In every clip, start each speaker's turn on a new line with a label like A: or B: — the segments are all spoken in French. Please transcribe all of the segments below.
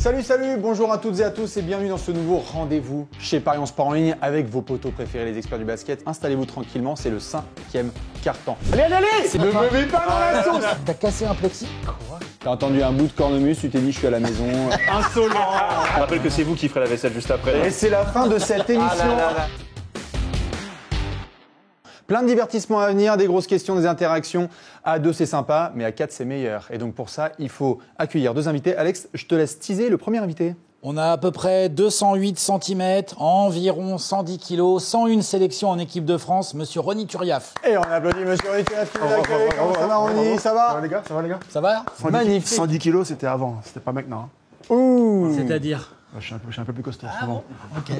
A: Salut, bonjour à toutes et à tous et bienvenue dans ce nouveau rendez-vous chez Paris Sport en ligne avec vos potos préférés, les experts du basket. Installez-vous tranquillement, c'est le 5e quart-temps. Allez, ne me mets pas dans la sauce.
B: T'as cassé un plexi?
A: Quoi? T'as entendu un bout de cornemuse, tu t'es dit je suis à la maison. Insolent.
C: Je rappelle que c'est vous qui ferez la vaisselle juste après.
A: Et c'est la fin de cette émission. Plein de divertissements à venir, des grosses questions, des interactions. À 2, c'est sympa, mais à 4, c'est meilleur. Et donc pour ça, il faut accueillir 2 invités. Alex, je te laisse teaser le premier invité.
B: On a à peu près 208 cm, environ 110 kg, 101 sélections en équipe de France, monsieur Ronny Turiaf.
A: Et on applaudit monsieur Ronny Turiaf qui nous accueille. Comment ça va Ronny? Ça va?
D: Ça va les gars? Ça va les gars?
B: Ça va?
A: Magnifique.
D: 110 kilos, c'était avant, c'était pas maintenant.
A: Ouh.
B: C'est-à-dire?
D: Je suis un peu plus costaud.
B: Ah bon? Ok.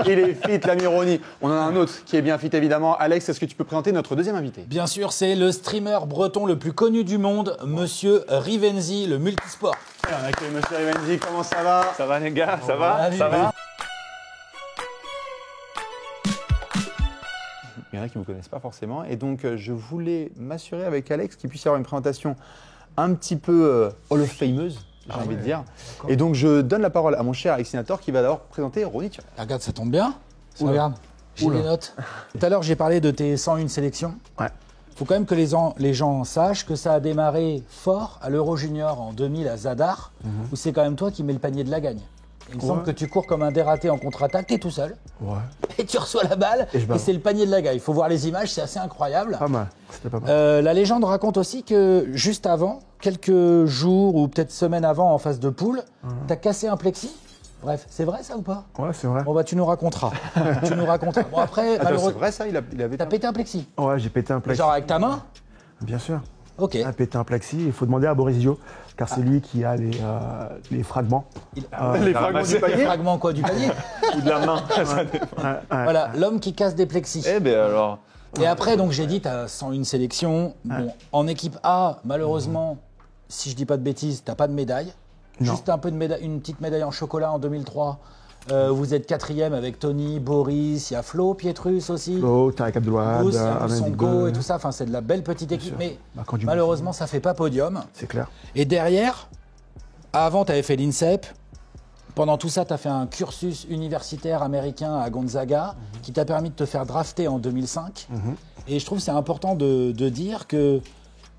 A: Il est fit l'ami Ronny. On en a un autre qui est bien fit évidemment. Alex, est-ce que tu peux présenter notre deuxième invité?
B: Bien sûr, c'est le streamer breton le plus connu du monde, monsieur Rivenzi, le multisport.
A: Et on accueille monsieur Rivenzi, comment ça va?
C: Ça va les gars? Ça va?
B: Salut.
C: Ça va?
A: Il y en a qui ne vous connaissent pas forcément. Et donc, je voulais m'assurer avec Alex qu'il puisse y avoir une présentation un petit peu Hall of Fameuse, j'ai envie de dire. Et donc, je donne la parole à mon cher Alexinator qui va d'abord présenter Ronny Turiaf.
B: Regarde, ça tombe bien.
D: Oula.
B: Regarde, j'ai les notes. Tout à l'heure, j'ai parlé de tes 101 sélections.
D: Ouais.
B: Faut quand même que les gens sachent que ça a démarré fort à l'Euro Junior en 2000 à Zadar, où c'est quand même toi qui mets le panier de la gagne. Il me semble que tu cours comme un dératé en contre-attaque, t'es tout seul,
D: Ouais.
B: et tu reçois la balle,
D: Et je
B: et
D: balance.
B: c'est le panier de la gagne. Il faut voir les images, c'est assez incroyable.
D: Pas mal. C'était pas mal.
B: La légende raconte aussi que juste avant, quelques jours ou peut-être semaines avant en phase de poule, t'as cassé un plexi. Bref, c'est vrai ça ou pas?
D: Ouais, c'est vrai.
B: Bon bah tu nous raconteras. Tu nous raconteras. Bon après,
A: C'est
B: malheureusement,
A: vrai ça, il avait
B: t'as pété un plexi.
D: Ouais, j'ai pété un plexi.
B: Genre avec ta main?
D: Bien sûr.
B: Ok.
D: J'ai pété un plexi. Il faut demander à Boris Dio, car c'est lui qui a les fragments.
A: les
C: fragments
A: fragments
C: du
A: du
B: Le
A: panier.
B: fragment quoi du panier?
C: Ou de la main?
B: Voilà, l'homme qui casse des plexis.
C: Eh ben alors.
B: Et après, donc j'ai dit, tu as 101 sélections. Bon, en équipe A, malheureusement, si je dis pas de bêtises, tu pas de médaille.
D: Non.
B: Juste un peu de médaille, une petite médaille en chocolat en 2003. Vous êtes 4e avec Tony, Boris, il y a Flo, Pietrus aussi.
D: Oh, Tarek Abdelouad,
B: Bruce,
D: Ahmed
B: Sonko
D: Abdel.
B: et tout ça. Enfin, c'est de la belle petite équipe.
D: sûr.
B: Mais
D: Bah, quand du
B: malheureusement, ça fait pas podium.
D: C'est clair.
B: Et derrière, avant, tu avais fait l'INSEP. Pendant tout ça, tu as fait un cursus universitaire américain à Gonzaga qui t'a permis de te faire drafter en 2005. Et je trouve que c'est important de dire que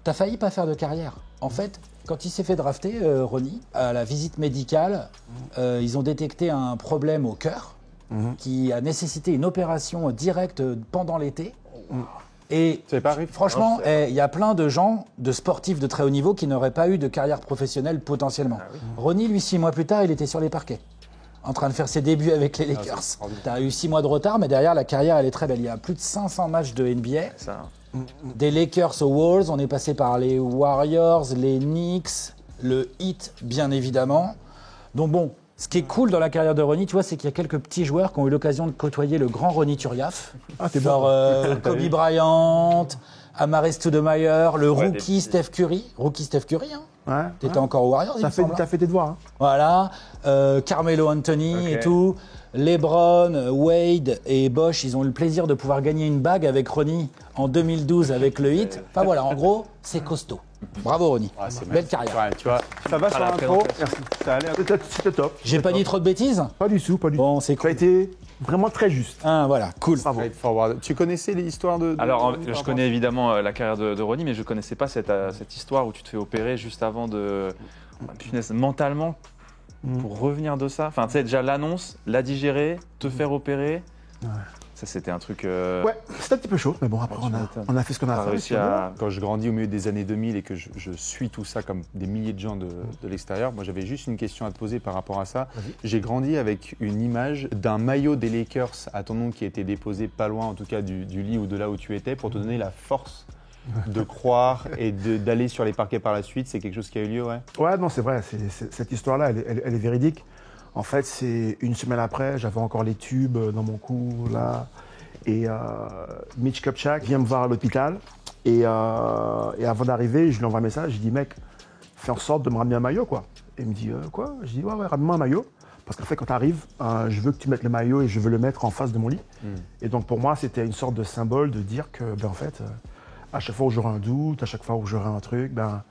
B: tu as failli pas faire de carrière. En fait, quand il s'est fait drafter, Ronny, à la visite médicale, ils ont détecté un problème au cœur qui a nécessité une opération directe pendant l'été. Et
A: Ça n'est pas arrivé.
B: franchement, il y a plein de gens, de sportifs de très haut niveau, qui n'auraient pas eu de carrière professionnelle potentiellement. Ronny, lui, 6 mois plus tard, il était sur les parquets, en train de faire ses débuts avec les Lakers. Tu as eu 6 mois de retard, mais derrière, la carrière, elle est très belle. Il y a plus de 500 matchs de NBA.
C: Ça.
B: Des Lakers aux Wolves, on est passé par les Warriors, les Knicks, le Heat, bien évidemment. Donc bon, ce qui est cool dans la carrière de Ronny, tu vois, c'est qu'il y a quelques petits joueurs qui ont eu l'occasion de côtoyer le grand Ronny Turiaf.
D: Ah, t'es
B: Genre
D: bon.
B: Kobe Bryant, Amar'e Stoudemire, le
C: Ouais,
B: rookie
C: des-
B: Steph Curry. Rookie Steph Curry, hein.
D: Ouais.
B: T'étais encore aux Warriors, il me semble.
D: T'as fait tes devoirs. Hein.
B: Voilà, Carmelo Anthony
C: Ok.
B: et tout. LeBron, Wade et Bosch, ils ont eu le plaisir de pouvoir gagner une bague avec Ronny en 2012 avec le Heat. Enfin voilà, en gros, c'est costaud. Bravo Ronny,
A: Ah, c'est
B: belle
A: magnifique.
B: carrière.
A: Ouais, tu vois, ça va sur
C: la
A: l'intro.
D: Merci.
A: Ça allait.
D: C'était top.
B: J'ai pas dit trop de bêtises?
D: Pas du tout, pas du tout.
B: Bon, c'est
D: Ça a
B: cool.
D: été vraiment très juste.
B: Ah, voilà, cool.
D: Bravo.
A: Straightforward. Tu connaissais l'histoire de
C: Alors,
A: de-
C: je connais évidemment la carrière de Ronny, mais je connaissais pas cette histoire où tu te fais opérer juste avant de. Punaise, mentalement, pour revenir de ça. Enfin, tu sais, déjà l'annonce, la digérer, te faire opérer. Ça, c'était un truc.
D: Ouais, c'était un petit peu chaud, mais bon, après,
C: tu m'étonnes.
D: on a fait ce qu'on a
C: T'as
D: fait.
C: réussi à.
A: Quand je grandis au milieu des années 2000 et que je suis tout ça comme des milliers de gens de l'extérieur, moi j'avais juste une question à te poser par rapport à ça. J'ai grandi avec une image d'un maillot des Lakers à ton nom qui était déposé pas loin en tout cas du lit ou de là où tu étais pour te donner la force de croire et d'aller sur les parquets par la suite. C'est quelque chose qui a eu lieu, ouais.
D: Ouais, non, c'est vrai. Cette histoire-là, elle est véridique. En fait, c'est une semaine après, j'avais encore les tubes dans mon cou, là. Et Mitch Kupchak vient me voir à l'hôpital. Et avant d'arriver, je lui envoie un message. Je dis, mec, fais en sorte de me ramener un maillot, quoi. Et il me dit, quoi? Je dis, ouais, ramène-moi un maillot. Parce qu'en fait, quand tu arrives, je veux que tu mettes le maillot et je veux le mettre en face de mon lit. Et donc, pour moi, c'était une sorte de symbole de dire que, ben, en fait, à chaque fois où j'aurai un doute, à chaque fois où j'aurai un truc, ben,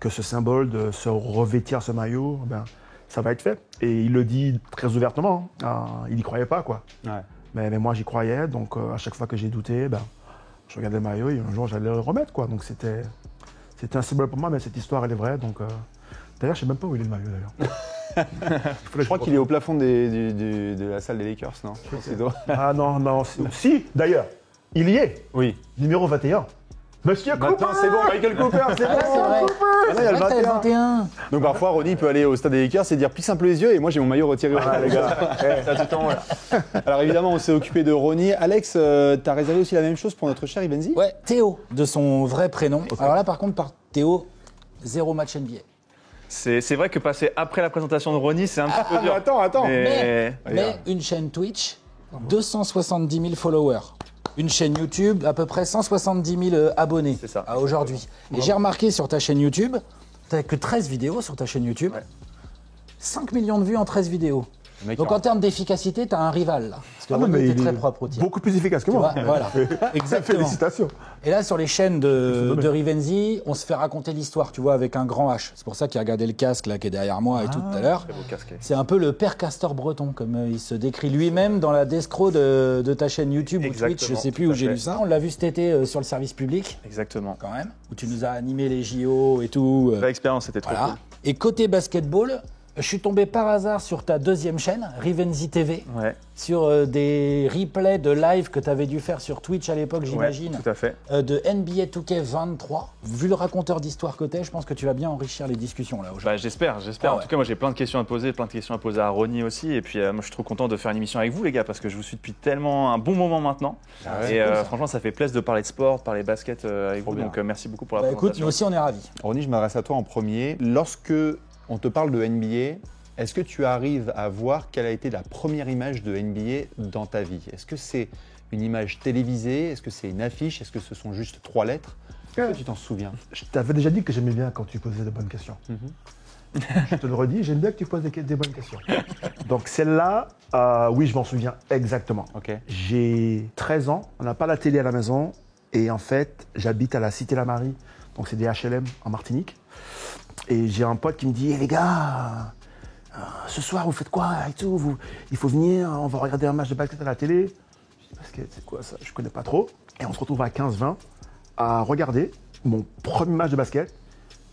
D: que ce symbole de se revêtir ce maillot, ben, ça va être fait. Et il le dit très ouvertement, hein. Il n'y croyait pas, quoi.
A: Ouais.
D: Mais moi, j'y croyais, donc à chaque fois que j'ai douté, ben, je regardais le maillot et un jour, j'allais le remettre, quoi. Donc c'était un symbole pour moi, mais cette histoire, elle est vraie. Donc, d'ailleurs, je ne sais même pas où il est le maillot, d'ailleurs.
A: Je crois qu'il est au plafond de la salle des Lakers, non?
D: Ah non, si, d'ailleurs, il y est.
A: Oui.
D: Numéro 21. Monsieur Cooper.
A: Maintenant, c'est bon, Michael Cooper, c'est bon.
B: C'est vrai.
A: Maintenant, il y a le
B: C'est vrai que t'as
A: 21.
B: 21.
A: Donc parfois, Ronnie peut aller au stade des Lakers et dire plisse un peu les yeux et moi j'ai mon maillot retiré. Les gars. T'as tout le temps, voilà. Alors évidemment, on s'est occupé de Ronnie. Alex, t'as réservé aussi la même chose pour notre cher Ivenzi?
B: Ouais, Théo, de son vrai prénom. Alors là, par contre, par Théo, 0 match NBA.
C: C'est vrai que passer après la présentation de Ronnie, c'est un petit peu
A: mais
C: dur.
A: attends.
C: Mais-
B: Mais une chaîne Twitch, 270 000 followers. Une chaîne YouTube, à peu près 170 000 abonnés.
C: C'est ça.
B: À aujourd'hui. Et j'ai remarqué sur ta chaîne YouTube, t'as que 13 vidéos sur ta chaîne YouTube. 5 millions de vues en 13 vidéos.
A: Le mec,
B: Donc en termes d'efficacité, t'as un rival là. Parce que
D: Ah non,
B: Ronnie
D: mais
B: était
D: il
B: très
D: est
B: propre au tir.
D: beaucoup plus efficace que
B: Tu
D: moi.
B: vois, voilà. Exactement.
D: Félicitations.
B: Et là, sur les chaînes de Rivenzi, on se fait raconter l'histoire, tu vois, avec un grand H. C'est pour ça qu'il a regardé le casque là qui est derrière moi et tout à l'heure.
C: Très beau casquet.
B: C'est un peu le père Castor breton, comme il se décrit lui-même dans la descro de ta chaîne YouTube ou Twitch,
C: Exactement,
B: je sais plus
C: tout
B: où
C: à
B: j'ai
C: fait.
B: lu ça. On l'a vu cet été sur le service public,
C: Exactement.
B: quand même, où tu nous as animé les JO et tout.
C: Belle expérience, c'était trop
B: Voilà.
C: cool.
B: Et côté basketball, je suis tombé par hasard sur ta deuxième chaîne, Rivenzi TV,
C: Ouais,
B: sur des replays de live que tu avais dû faire sur Twitch à l'époque, j'imagine.
C: ouais, tout à fait.
B: De NBA 2K23. Vu le raconteur d'histoire que t'es, je pense que tu vas bien enrichir les discussions là aujourd'hui.
C: Bah, j'espère.
B: Ah
C: En
B: ouais.
C: tout cas, moi j'ai plein de questions à poser, plein de questions à poser à Ronnie aussi. Et puis moi je suis trop content de faire une émission avec vous les gars, parce que je vous suis depuis tellement un bon moment maintenant.
A: ouais.
C: Et
B: cool, ça.
C: franchement, ça fait plaisir de parler de sport, de parler basket avec vous.
A: bien.
C: Donc merci beaucoup pour la
B: Bah, écoute,
C: présentation.
B: nous aussi on est ravis.
A: Ronnie, je m'adresse à toi en premier. Lorsque on te parle de NBA, est-ce que tu arrives à voir quelle a été la première image de NBA dans ta vie? Est-ce que c'est une image télévisée? Est-ce que c'est une affiche? Est-ce que ce sont juste 3 lettres? Est-ce que tu t'en souviens?
D: Je t'avais déjà dit que j'aimais bien quand tu posais de bonnes questions. Je te le redis, j'aime bien que tu poses des bonnes questions. Donc celle-là, oui, je m'en souviens exactement.
A: Ok.
D: J'ai 13 ans, on n'a pas la télé à la maison et en fait, j'habite à la Cité-la-Marie, donc c'est des HLM en Martinique. Et j'ai un pote qui me dit hey, les gars, ce soir vous faites quoi et tout, il faut venir, on va regarder un match de basket à la télé. Je dis basket, c'est quoi ça? Je connais pas trop. Et on se retrouve à 15-20 à regarder mon premier match de basket.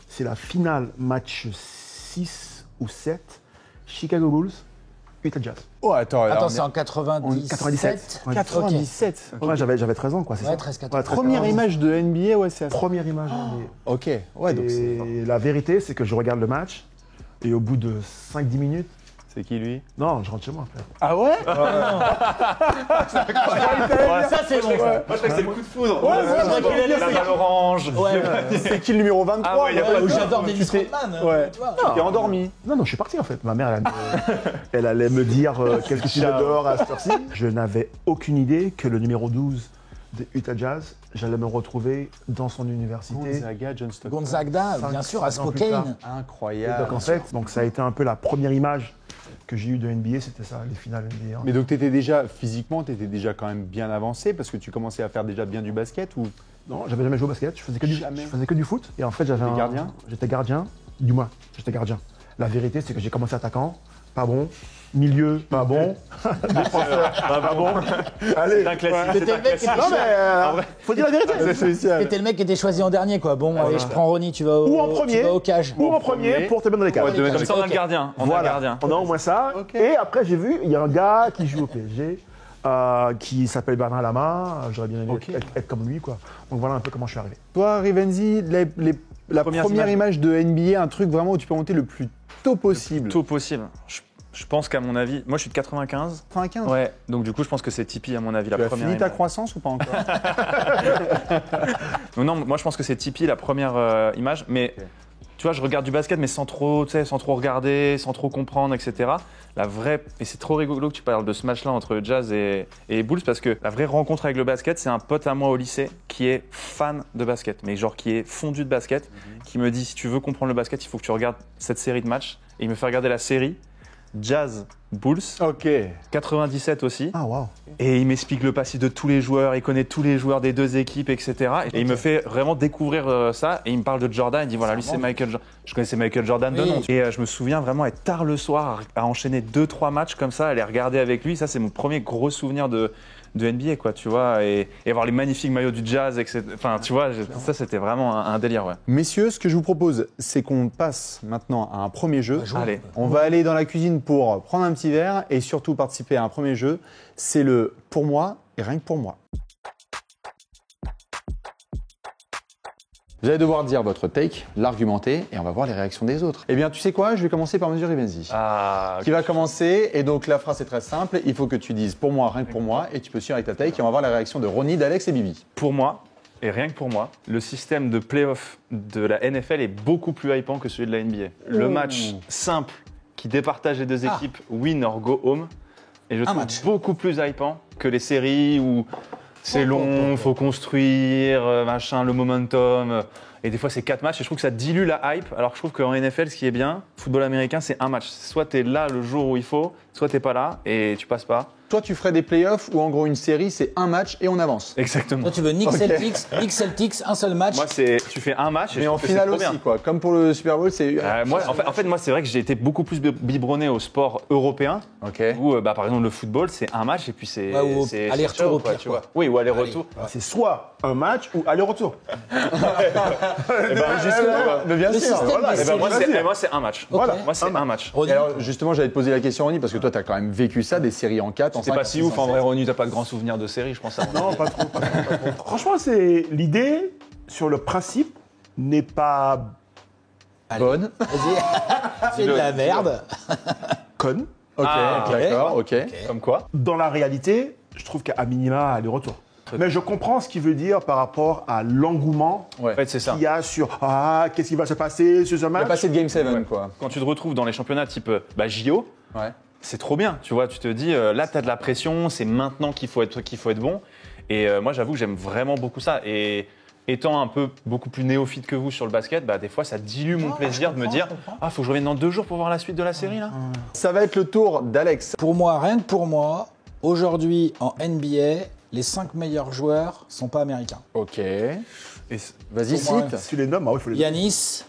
D: C'est la finale match 6 ou 7, Chicago Bulls, Utah Jazz.
A: Oh, attends,
B: Attends,
A: alors,
B: c'est en 97.
D: 97.
B: Ok.
A: 97.
D: Ouais, j'avais 13 ans, quoi, c'est
B: Ouais,
D: ça
B: 13, 14.
D: Ouais, 13,
A: Première
D: 14.
A: image de NBA, ouais, c'est à ça.
D: Première image. mais-
A: Ok, ouais, donc c'est.
D: Et la vérité, c'est que je regarde le match et au bout de 5-10 minutes,
A: C'est qui lui?
D: non, je rentre chez moi. Frère.
A: Ah ouais?
B: Ça c'est bon.
C: Moi je crois que c'est le coup de foudre.
A: Ouais, c'est vrai qu'il allait
C: la
A: faire.
C: balle orange.
B: Ouais,
A: C'est qui le numéro 23?
C: Ah ouais, y a pas de
B: où
C: doute.
B: j'adore Dennis
A: Tu t'es-
B: Rodman.
A: Ouais.
B: Tu vois.
A: Tu t'es endormi.
D: Non, je suis parti en fait. Ma mère, elle allait me dire qu'est-ce que tu fais dehors à cette heure-ci. Je n'avais aucune idée que le numéro 12 de Utah Jazz, j'allais me retrouver dans son université.
A: Gonzaga, John Stockton.
B: Gonzaga, bien sûr, à
D: 5 ans plus tard.
B: Spokane.
D: Et
A: Incroyable.
D: donc en fait, ça a été un peu la première image que j'ai eue de NBA, c'était ça, les finales NBA.
A: Mais donc t'étais déjà, physiquement, t'étais déjà quand même bien avancé parce que tu commençais à faire déjà bien du basket ou...
D: Non, j'avais jamais joué au basket, je faisais
A: Jamais.
D: que du foot. Et en fait, j'avais
A: T'étais gardien?
D: J'étais gardien, du moins, j'étais gardien. La vérité, c'est que j'ai commencé attaquant, pas bon. Milieu, pas bon. Défenseur, pas bon. Allez,
C: C'est un classique.
B: C'était le mec qui était
D: non mais, faut dire la vérité.
A: C'est spécial.
B: C'était le mec qui était choisi en dernier, quoi. Bon, allez, je prends Ronnie, tu vas au,
D: Ou en premier.
B: tu vas au cage.
D: Ou en premier pour te mettre dans les cages.
C: Comme ça on a le gardien. On a le
D: Voilà,
C: gardien.
D: on a au moins ça.
A: Ok.
D: Et après, j'ai vu, il y a un gars qui joue au PSG, qui s'appelle Bernard Lama. J'aurais bien aimé
A: Ok.
D: être comme lui, quoi. Donc voilà un peu comment je suis arrivé.
A: Toi, Rivenzi, la
C: Premières
A: première
C: images.
A: image de NBA, un truc vraiment où tu peux monter le plus tôt possible.
C: Tôt possible. Je pense qu'à mon avis, moi je suis de 95.
A: 95.
C: Ouais, donc du coup je pense que c'est Tipeee à mon avis la
A: Tu as
C: première.
A: fini ta
C: image.
A: croissance ou pas encore?
C: Non, moi je pense que c'est Tipeee la première image, mais
A: Ok.
C: tu vois, je regarde du basket mais sans trop, tu sais, sans trop regarder, sans trop comprendre, etc. La vraie, et c'est trop rigolo que tu parles de ce match-là entre Jazz et les Bulls parce que la vraie rencontre avec le basket, c'est un pote à moi au lycée qui est fan de basket, mais genre qui est fondu de basket, qui me dit si tu veux comprendre le basket, il faut que tu regardes cette série de matchs. Et il me fait regarder la série Jazz Bulls.
A: Ok.
C: 97 aussi.
D: Ah, waouh.
C: Et il m'explique le passif de tous les joueurs, il connaît tous les joueurs des deux équipes, etc. Et il me fait vraiment découvrir ça. Et il me parle de Jordan, il dit voilà, lui c'est Michael Jordan. Je connaissais Michael Jordan de
B: Oui.
C: nom. Et je me souviens vraiment être tard le soir à enchaîner 2-3 matchs comme ça, à les regarder avec lui. Ça, c'est mon premier gros souvenir de NBA, quoi, tu vois. Et avoir les magnifiques maillots du Jazz, etc. Enfin, tu vois, ça c'était vraiment un délire, ouais.
A: Messieurs, ce que je vous propose, c'est qu'on passe maintenant à un premier jeu.
C: Allez.
A: On va aller dans la cuisine pour prendre un petit verre et surtout participer à un premier jeu. C'est le pour moi et rien que pour moi. Vous allez devoir dire votre take, l'argumenter et on va voir les réactions des autres. Eh bien, tu sais quoi? Je vais commencer par Monsieur Rivenzi.
C: Ah,
A: Qui va commencer et donc la phrase est très simple. Il faut que tu dises pour moi, rien que pour moi et tu peux suivre avec ta take et on va voir la réaction de Ronnie, d'Alex et Bibi.
C: pour moi, et rien que pour moi, le système de play-off de la NFL est beaucoup plus hypant que celui de la NBA. Le match simple qui départage les deux équipes, win or go home, et je trouve
B: match.
C: beaucoup plus hypant que les séries où c'est long, faut construire, machin, le momentum. Et des fois, c'est 4 matchs et je trouve que ça dilue la hype. Alors que je trouve qu'en NFL, ce qui est bien, football américain, c'est un match. Soit tu es là le jour où il faut, soit tu pas là et tu passes pas.
A: Toi, tu ferais des playoffs où en gros une série c'est un match et on avance.
C: Exactement.
B: Toi, tu veux Knicks Celtics, un seul match.
C: Moi, tu fais un match et
A: Mais
C: je
A: en
C: trouve que c'est
A: finale
C: trop
A: aussi,
C: bien.
A: quoi. Comme pour le Super Bowl, c'est.
C: Moi, en fait, moi, c'est vrai que j'ai été beaucoup plus biberonné au sport européen.
A: Ok.
C: Où, par exemple, le football, c'est un match et puis c'est.
B: Ouais, ou
C: c'est
B: aller-retour
C: ciao,
B: au pire,
C: tu vois.
B: quoi.
C: Oui, ou aller-retour.
D: C'est soit un match ou aller-retour.
A: Mais bien
B: Le
A: sûr.
B: système
A: Voilà.
B: des
A: Et ben,
C: Moi, c'est un match.
B: Voilà.
C: Moi, c'est un match.
B: Ronnie,
A: Et alors, justement, j'allais te poser la question, Ronnie, parce que toi, tu as quand même vécu ça, des séries en 4, en 5.
C: C'est pas si ouf, en vrai, Ronnie, t'as pas de grands souvenirs de série, je pense.
D: Non, pas trop. Franchement, c'est l'idée sur le principe n'est pas
A: Bonne.
B: vas-y. C'est de la merde.
D: conne.
A: Ok,
C: Ah,
A: d'accord, ok.
C: Comme quoi
D: Dans la réalité, je trouve qu'à minima, aller-retour. Mais je comprends ce qu'il veut dire par rapport à l'engouement
A: Ouais.
C: En fait, c'est ça.
D: qu'il y a sur qu'est-ce qui va se passer sur ce
A: On va
D: match.
A: passer de Game 7,
C: Ouais.
A: quoi.
C: Quand tu te retrouves dans les championnats type JO,
A: Ouais.
C: c'est trop bien. Tu vois, tu te dis, là, tu as de la pression, c'est maintenant qu'il faut être bon. Et moi, j'avoue que j'aime vraiment beaucoup ça. Et étant un peu beaucoup plus néophyte que vous sur le basket, des fois, ça dilue mon plaisir de me dire, faut que je revienne dans 2 jours pour voir la suite de la série, là.
A: Ça va être le tour d'Alex.
B: Pour moi, rien que pour moi, aujourd'hui en NBA, les 5 meilleurs joueurs sont pas américains.
A: Ok.
C: Et
A: Vas-y,
B: Pour moi,
A: cite.
D: Si tu les nommes, il faut les nommer.
B: Yanis,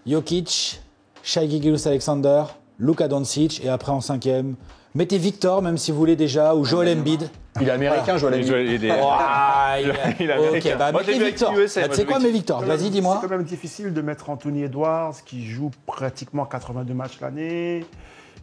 B: Jokic, Shai Gilgeous-Alexander, Luka Doncic et après en 5e, mettez Victor même si vous voulez déjà ou Joel Embiid.
A: Il est américain, Joel Embiid.
C: Il est américain.
B: Ok, bah
C: Moi, je l'ai
B: mettez
C: vu avec
B: Victor.
C: USA,
B: Bah,
C: moi,
B: tu sais
C: je
B: quoi,
C: l'ai
B: mais
C: vu
B: Victor, vas-y, dis-moi.
D: C'est quand même difficile de mettre Anthony Edwards qui joue pratiquement 82 matchs l'année,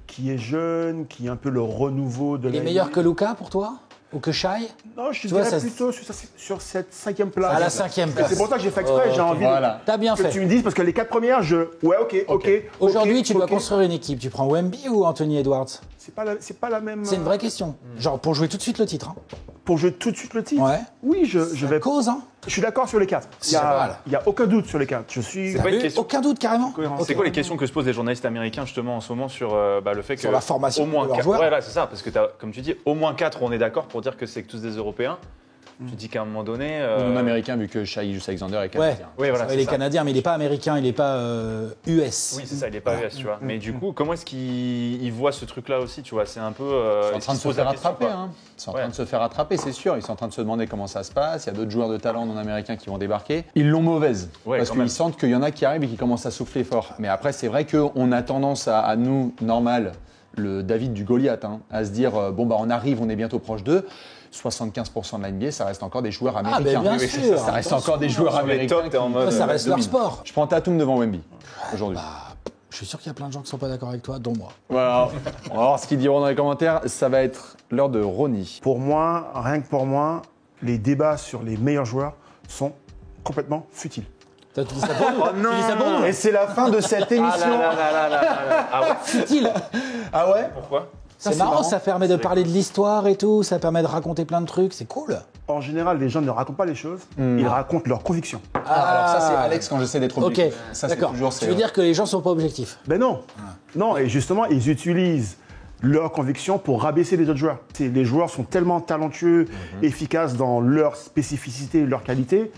D: qui est jeune, qui est un peu le renouveau de
B: Il est
D: la
B: meilleur
D: NBA.
B: que Luka pour toi ou que Shai?
D: Non, je
B: Tu vois,
D: dirais
B: ça-
D: plutôt sur cette 5e place.
B: À la 5e place.
D: C'est pour ça que j'ai fait exprès, j'ai envie
A: Voilà.
B: T'as bien
D: que
B: fait.
D: tu me dises, parce que les 4 premières, ouais, ok.
B: Aujourd'hui, tu dois
D: ok.
B: construire une équipe. Tu prends Wemby ou Anthony Edwards?
D: C'est pas la même.
B: C'est une vraie question. Genre pour jouer tout de suite le titre. Hein.
D: Pour jouer tout de suite le titre.
B: Ouais.
D: Oui, je vais.
B: Cause, hein.
D: Je suis d'accord sur les 4. Il
B: C'est mal.
D: y a aucun doute sur les 4. Je suis.
C: pas une question.
B: Aucun doute carrément.
D: Cohérent.
C: C'est quoi les questions que se posent les journalistes américains justement en ce moment sur le fait que
B: Sur la formation
C: au moins
B: de leurs
C: 4,
B: joueurs.
C: ouais, là, c'est ça, parce que comme tu dis, au moins 4, on est d'accord pour dire que c'est que tous des Européens. Tu dis qu'à un moment donné,
A: Non américain, vu que Shai Gilgeous-Alexander est
B: Ouais.
A: canadien.
C: Oui, voilà,
B: Ouais,
C: c'est
B: il est
C: ça.
B: canadien, mais il n'est pas américain, il n'est pas US.
C: Oui, c'est ça, il est pas US, tu vois. Mais du coup, comment est-ce qu'il voit ce truc-là aussi, tu vois? C'est un peu.
A: Ils sont en train de se faire rattraper, hein. Ils sont en train
C: Ouais.
A: de se faire rattraper, c'est sûr. Ils sont en train de se demander comment ça se passe. Il y a d'autres joueurs de talent non américains qui vont débarquer. Ils l'ont mauvaise.
C: Ouais,
A: parce
C: quand
A: qu'ils
C: même.
A: sentent qu'il y en a qui arrivent et qui commencent à souffler fort. Mais après, c'est vrai qu'on a tendance à nous, normal, le David du Goliath, hein, à se dire on arrive, on est bientôt proche d'eux. 75% de la NBA, ça reste encore des joueurs américains.
B: bien
A: Oui,
B: sûr,
A: ça reste
B: attention.
A: encore des joueurs
C: Sur les
A: américains.
C: tops, t'es en
A: qui-
C: mode,
B: Ça reste leur
A: dominent.
B: sport.
A: Je prends Tatum devant Wemby aujourd'hui.
B: Je suis sûr qu'il y a plein de gens qui ne sont pas d'accord avec toi, dont moi.
A: Voilà. On va voir ce qu'ils diront dans les commentaires. Ça va être l'heure de Ronnie.
D: Pour moi, rien que pour moi, les débats sur les meilleurs joueurs sont complètement futiles.
B: Tu dis ça pour nous Tu dis ça pour nous
A: Et c'est la fin de cette émission.
C: Ah ouais?
B: Futile.
A: Ah ouais?
C: Pourquoi?
B: C'est marrant, ça permet de parler de l'histoire et tout, ça permet de raconter plein de trucs, c'est cool.
D: En général, les gens ne racontent pas les choses, ils racontent leurs convictions.
A: Alors ça c'est Alex quand j'essaie d'être
B: Ok,
A: objectif. Ça, c'est
B: d'accord.
A: toujours,
B: Tu veux dire que les gens sont pas objectifs?
D: Ben non. Non, et justement, ils utilisent leurs convictions pour rabaisser les autres joueurs. Les joueurs sont tellement talentueux, efficaces dans leur spécificité, leur qualité.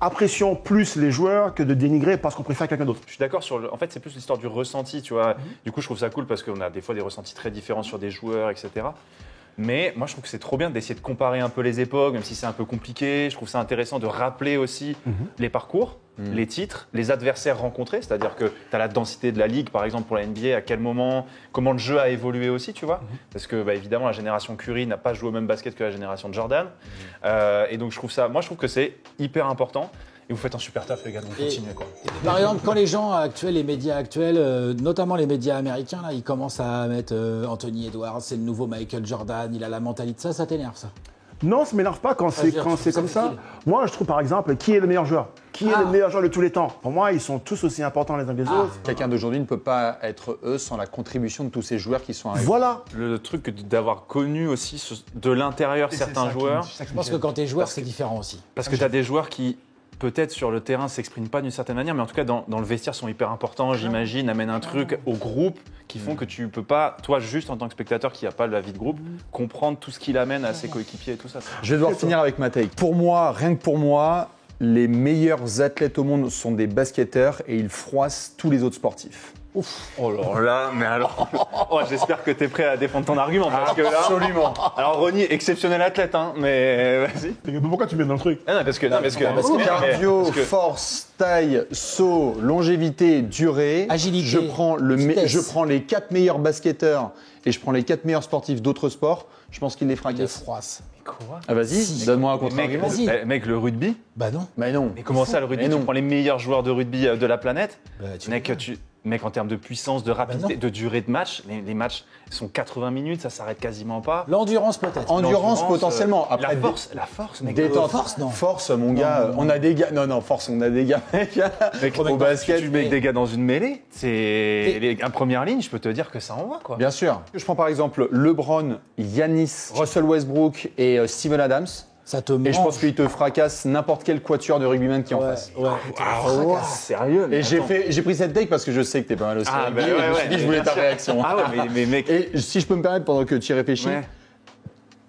D: apprécions plus les joueurs que de dénigrer parce qu'on préfère quelqu'un d'autre.
C: Je suis d'accord en fait, c'est plus l'histoire du ressenti, tu vois. Du coup, je trouve ça cool parce qu'on a des fois des ressentis très différents sur des joueurs, etc. Mais moi, je trouve que c'est trop bien d'essayer de comparer un peu les époques, même si c'est un peu compliqué. Je trouve ça intéressant de rappeler aussi les parcours, les titres, les adversaires rencontrés. C'est-à-dire que tu as la densité de la ligue, par exemple, pour la NBA, à quel moment, comment le jeu a évolué aussi, tu vois. Parce que, évidemment, la génération Curry n'a pas joué au même basket que la génération de Jordan. Et donc, je trouve que c'est hyper important. Et vous faites un super taf, les gars, donc continuez, quoi.
B: Par exemple, quand les gens actuels, les médias actuels, notamment les médias américains, là, ils commencent à mettre Anthony Edwards, c'est le nouveau Michael Jordan, il a la mentalité, ça t'énerve, ça?
D: Non, ça ne m'énerve pas quand c'est comme ça. Moi, je trouve par exemple, qui est le meilleur joueur? Qui est le meilleur joueur de tous les temps? Pour moi, ils sont tous aussi importants les uns que les autres.
A: Quelqu'un d'aujourd'hui ne peut pas être eux sans la contribution de tous ces joueurs qui sont arrivés.
D: Voilà.
C: Le truc d'avoir connu aussi de l'intérieur certains joueurs.
B: Je pense que quand t'es joueur, c'est différent aussi.
C: Parce que tu as des joueurs qui, peut-être sur le terrain, s'expriment pas d'une certaine manière, mais en tout cas dans le vestiaire sont hyper importants, j'imagine, amènent un truc au groupe qui font que tu peux pas, toi juste en tant que spectateur qui n'a pas la vie de groupe, comprendre tout ce qu'il amène à ses coéquipiers et tout ça.
A: Je vais devoir finir avec ma take. Pour moi, rien que pour moi, les meilleurs athlètes au monde sont des basketteurs et ils froissent tous les autres sportifs.
C: Ouf. Oh là, mais alors, j'espère que tu es prêt à défendre ton argument parce que là,
A: Absolument.
C: Alors Ronnie, exceptionnel athlète, hein, mais vas-y.
D: Pourquoi tu mets dans le truc?
C: Parce que
A: cardio, force, taille, saut, longévité, durée.
B: Agilité,
A: Je prends les 4 meilleurs basketteurs et je prends les 4 meilleurs sportifs d'autres sports. Je pense qu'ils les
B: Il les
A: fracassent.
B: froisse.
C: Quoi?
A: Ah vas-y, donne-moi un contre-argument.
B: vas-y.
C: Mec, le rugby?
B: Bah non.
A: Mais non.
C: Mais comment ça, le rugby?
A: Mais
C: Tu
A: non.
C: prends les meilleurs joueurs de rugby de la planète?
B: Bah, tu
C: Mec, mec, en termes de puissance, de rapidité, de durée de match, les matchs sont 80 minutes, ça s'arrête quasiment pas.
B: L'endurance peut-être.
A: Endurance potentiellement. Après,
C: la force, mec.
A: détente.
B: Force, non.
A: Force, mon gars. On a des gars. Non, force, on a des gars.
C: Mec,
A: au basket.
C: Tu mets des gars dans une mêlée, en première ligne, je peux te dire que ça envoie, quoi.
A: Bien sûr. Je prends par exemple LeBron, Giannis, Russell Westbrook et Steven Adams.
B: Ça te
A: Et je
B: mange.
A: pense qu'ils te fracassent n'importe quel quatuor de rugbyman qui est en face.
B: Ouais.
C: Sérieux?
A: Et j'ai pris cette take parce que je sais que t'es pas mal aussi.
C: Ah,
A: rugby,
C: bah
A: et
C: ouais,
A: je me suis dit,
C: ouais.
A: je voulais ta réaction.
C: Ah ouais, mais mec.
A: Et si je peux me permettre, pendant que tu y réfléchis,
C: Ouais.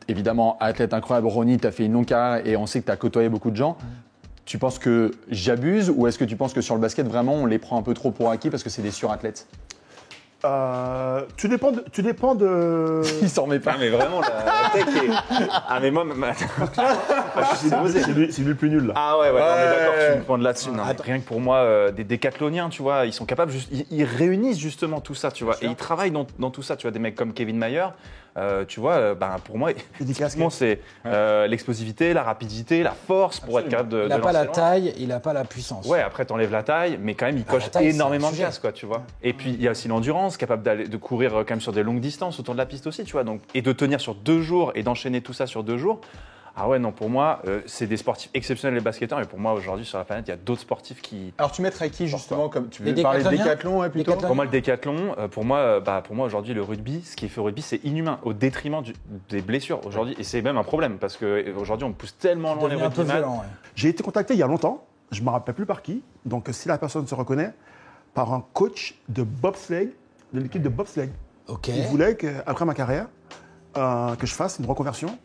A: évidemment, athlète incroyable, Ronnie, tu as fait une longue carrière et on sait que tu as côtoyé beaucoup de gens. Tu penses que j'abuse ou est-ce que tu penses que sur le basket, vraiment, on les prend un peu trop pour acquis parce que c'est des surathlètes?
D: Tu dépends de...
A: Il s'en remet pas.
C: Ah, mais vraiment, la tech est. Ah, mais moi,
D: C'est lui le plus nul là.
C: Ah ouais, non, mais d'accord,
A: Ouais.
C: tu me pointes là-dessus. Non, mais rien que pour moi, des décathloniens, tu vois, ils sont capables, ils réunissent justement tout ça, tu vois, et ils travaillent dans tout ça, tu vois, des mecs comme Kevin Mayer, tu vois, pour moi, typiquement, c'est l'explosivité, la rapidité, la force pour être capable de
B: Il n'a
C: de
B: pas la
C: lancer
B: taille, il n'a pas la puissance.
C: Ouais, après t'enlèves la taille, mais quand même il coche
B: la taille,
C: énormément
B: c'est
C: de
B: un sujet.
C: gaz, quoi, tu vois. Et puis il y a aussi l'endurance, capable de courir quand même sur des longues distances autour de la piste aussi, tu vois. Donc, et de tenir sur 2 jours et d'enchaîner tout ça sur 2 jours. Ah ouais, non, pour moi, c'est des sportifs exceptionnels les basketteurs, mais pour moi aujourd'hui sur la planète, il y a d'autres sportifs qui.
A: Alors tu mettrais qui justement comme tu veux
B: Les
A: parler de
B: décathloniens
A: décathlon ouais, plutôt
B: Décathlon.
C: Pour moi, le décathlon, pour moi aujourd'hui, le rugby, ce qui est fait au rugby, c'est inhumain, au détriment des blessures aujourd'hui. Et c'est même un problème, parce qu'aujourd'hui, on pousse tellement loin les
B: Devenu un peu
C: rugbyman.
B: violent. Ouais.
D: J'ai été contacté il y a longtemps, je ne me rappelle plus par qui, donc si la personne se reconnaît, par un coach de bobsleigh, de l'équipe de bobsleigh.
B: Ok.
D: Il voulait qu'après ma carrière, que je fasse une reconversion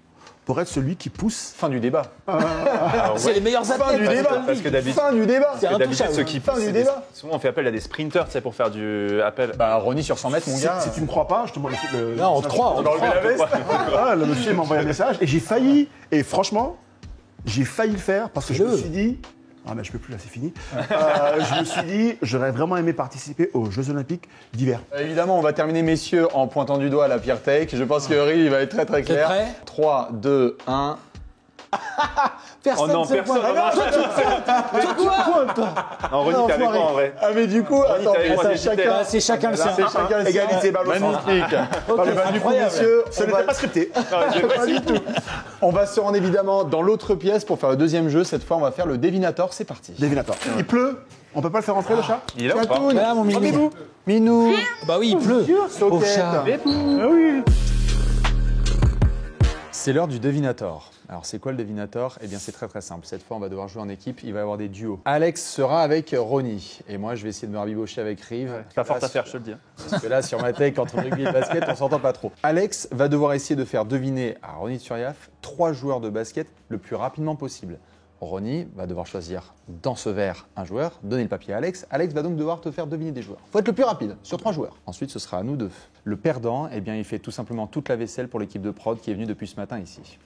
D: pour être celui qui pousse.
A: Fin du débat.
B: C'est les meilleurs
A: Fin
B: athlètes.
A: du débat.
C: Parce que d'habitude,
A: Fin du débat.
B: C'est intouchable.
C: ceux qui
A: Fin
C: poussent,
A: du
C: c'est
A: débat.
C: souvent on fait appel à des sprinters, tu sais, pour faire du appel.
A: Bah Ronnie sur 100 mètres mon gars.
D: Si tu ne me crois pas, je te montre le.
B: Non, on te croit. On te croit.
A: la veste.
D: Ah, le monsieur m'a envoyé un message et j'ai failli, et franchement, j'ai failli le faire parce que je me suis dit. Ah, mais je peux plus là, c'est fini. Je me suis dit, j'aurais vraiment aimé participer aux Jeux Olympiques d'hiver.
A: Évidemment, on va terminer, messieurs, en pointant du doigt la pire take. Je pense que Ri, il va être très très clair.
B: prêt
A: 3, 2, 1.
B: Personne
C: Oh non,
B: se
C: personne.
B: pointe.
C: Ah non, Non, Ronnie, t'es avec moi en vrai.
A: Ah mais du coup, attends,
C: t'avais
A: mais
C: moi,
A: ça,
C: j'hésitais.
A: chacun,
B: Ah, c'est chacun le sien.
A: c'est chacun le sien.
D: Égalité, balle au centre.
A: Magnifique.
B: Ok,
A: Bah, du coup,
B: incroyable.
A: messieurs,
D: Ce
A: on
D: n'était
A: va,
D: pas scripté.
A: pas du tout. On va se rendre évidemment dans l'autre pièce pour faire le deuxième jeu. Cette fois, on va faire le Devinator. C'est parti.
D: Devinator. Il pleut. On peut pas le faire rentrer le chat?
C: Il est là ou pas
A: Chatoun.
B: Voilà, mon minou.
A: Minou.
B: Bah oui, il pleut. Au chat.
A: C'est l'heure du Devinator. Alors, c'est quoi le Devinator? Eh bien, c'est très très simple. Cette fois, on va devoir jouer en équipe. Il va y avoir des duos. Alex sera avec Ronnie. Et moi, je vais essayer de me rabibocher avec Rive.
C: C'est pas fort
A: Là,
C: à faire, je te le dis.
A: Parce que là, sur ma tech, entre rugby et basket, on s'entend pas trop. Alex va devoir essayer de faire deviner à Ronnie Turiaf 3 joueurs de basket le plus rapidement possible. Ronnie va devoir choisir dans ce verre un joueur, donner le papier à Alex. Alex va donc devoir te faire deviner des joueurs. Faut être le plus rapide, sur 3 joueurs. Ensuite, ce sera à nous deux. Le perdant, eh bien, il fait tout simplement toute la vaisselle pour l'équipe de prod qui est venue depuis ce matin ici.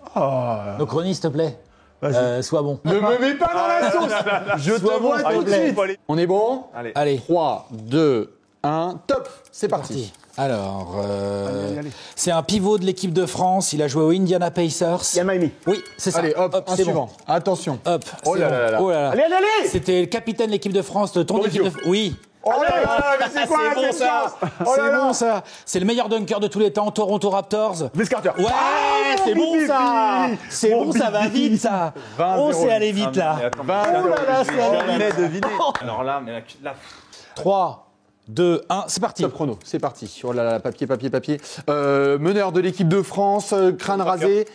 B: Donc Ronnie, s'il te plaît,
D: Vas-y.
B: sois bon.
A: Ne me mets pas dans la sauce. Je te
B: Sois bon,
A: vois tout de
B: s'il te
A: suite. On est bon?
B: Allez,
A: 3, 2, 1, top. C'est parti.
B: parti. Alors,
D: Allez.
B: c'est un pivot de l'équipe de France. Il a joué au Indiana Pacers.
D: Yann Miami.
B: Oui, c'est ça.
A: Allez, hop, un
B: c'est
A: suivant.
B: bon.
A: Attention.
B: Hop,
A: Oh
B: c'est
A: là
B: bon.
A: là là.
B: Oh là là.
D: Allez, allez, allez.
B: C'était le capitaine de l'équipe de France, de ton équipe de Oui.
D: Oh là là, mais c'est quoi la
B: bon
D: question?
B: ça.
D: Oh là
B: C'est
D: là.
B: bon ça. C'est le meilleur dunker de tous les temps, Toronto Raptors.
D: Vince Carter.
B: Ouais, c'est bon
D: Bibi.
B: ça. C'est
D: Mon
B: bon, ça va
D: Bibi.
B: vite ça.
A: 20-0.
B: On s'est allé vite là.
C: Attends,
A: 20,
B: Oh là là, c'est
C: jamais deviné. Alors là, mais là,
B: 3, 2, 1, c'est parti.
A: Top chrono, c'est parti. Oh là là, papier. Meneur de l'équipe de France, crâne rasé,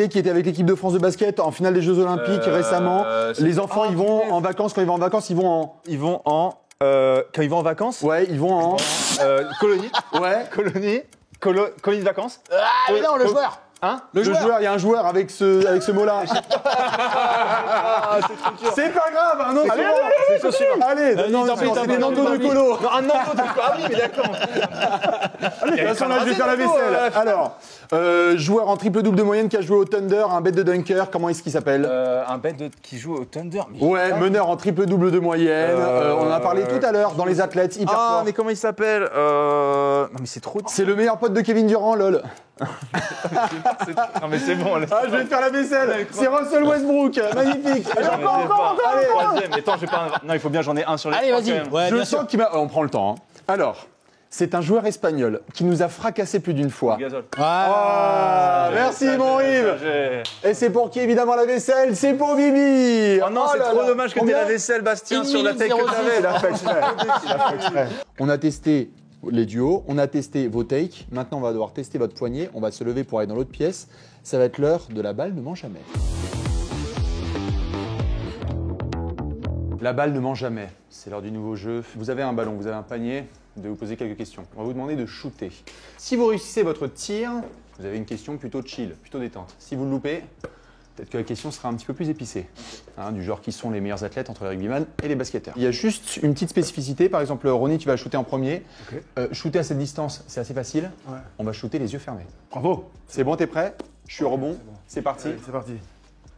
A: qui était avec l'équipe de France de basket en finale des Jeux Olympiques récemment. Les enfants, ils vont en vacances. Quand ils vont en vacances, ils vont en.
C: quand ils vont en vacances,
A: Ouais, ils vont en.
C: colonie,
A: Ouais.
C: colonie de vacances.
B: Ah mais non, le joueur.
C: Hein?
A: Le joueur, il y a un joueur avec ce mot-là. C'est pas grave, un autre. Allez, non, c'est des Nandos de colo.
C: Non, un Nanto de Ah oui, mais d'accord.
A: De toute façon, là, je vais faire la vaisselle. Alors, joueur en triple-double de moyenne qui a joué au Thunder, un bête de dunker, comment est-ce qu'il s'appelle?
C: Un bête qui joue au Thunder. Mais...
A: Ouais, meneur en triple-double de moyenne. On en a parlé tout à l'heure dans les athlètes, hyper
C: Ah,
A: fort.
C: mais comment il s'appelle Non, mais c'est trop.
A: C'est le meilleur pote de Kevin Durant, lol.
C: Non, mais c'est bon.
A: Ah, je vais faire la vaisselle. C'est Russell Westbrook, magnifique.
C: Encore. Troisième. Attends, je vais pas. Non, il faut bien, j'en ai un sur les
B: Allez,
C: trois,
B: vas-y.
C: quand même.
B: Ouais,
A: Je
B: bien
A: sens
B: sûr.
A: qu'il m'a. On prend le temps. Hein. Alors, c'est un joueur espagnol qui nous a fracassé plus d'une fois.
C: Gasol.
A: Ah, merci mon Rive. Et c'est pour qui évidemment la vaisselle? C'est pour Bibi.
C: Oh non, c'est
A: là
C: trop
A: là.
C: dommage que t'aies
A: Combien
C: la vaisselle, Bastien,
B: Une
C: sur la
B: minute
C: tech que
B: 06.
C: t'avais.
A: Il a fait exprès. Il a fait exprès. On a testé les duos, on a testé vos takes. Maintenant, on va devoir tester votre poignet. On va se lever pour aller dans l'autre pièce. Ça va être l'heure de la balle ne ment jamais. La balle ne ment jamais. C'est l'heure du nouveau jeu. Vous avez un ballon, vous avez un panier. Vous devez vous poser quelques questions. On va vous demander de shooter. Si vous réussissez votre tir, vous avez une question plutôt chill, plutôt détente. Si vous le loupez, peut-être que la question sera un petit peu plus épicée. Hein, du genre qui sont les meilleurs athlètes entre les rugbyman et les basketteurs. Il y a juste une petite spécificité. Par exemple, Ronnie, tu vas shooter en premier.
D: Ok.
A: Shooter à cette distance, c'est assez facile.
D: Ouais.
A: On va shooter les yeux fermés.
D: Bravo.
A: C'est bon, t'es prêt? Je suis au rebond. C'est parti.
D: Allez, c'est parti.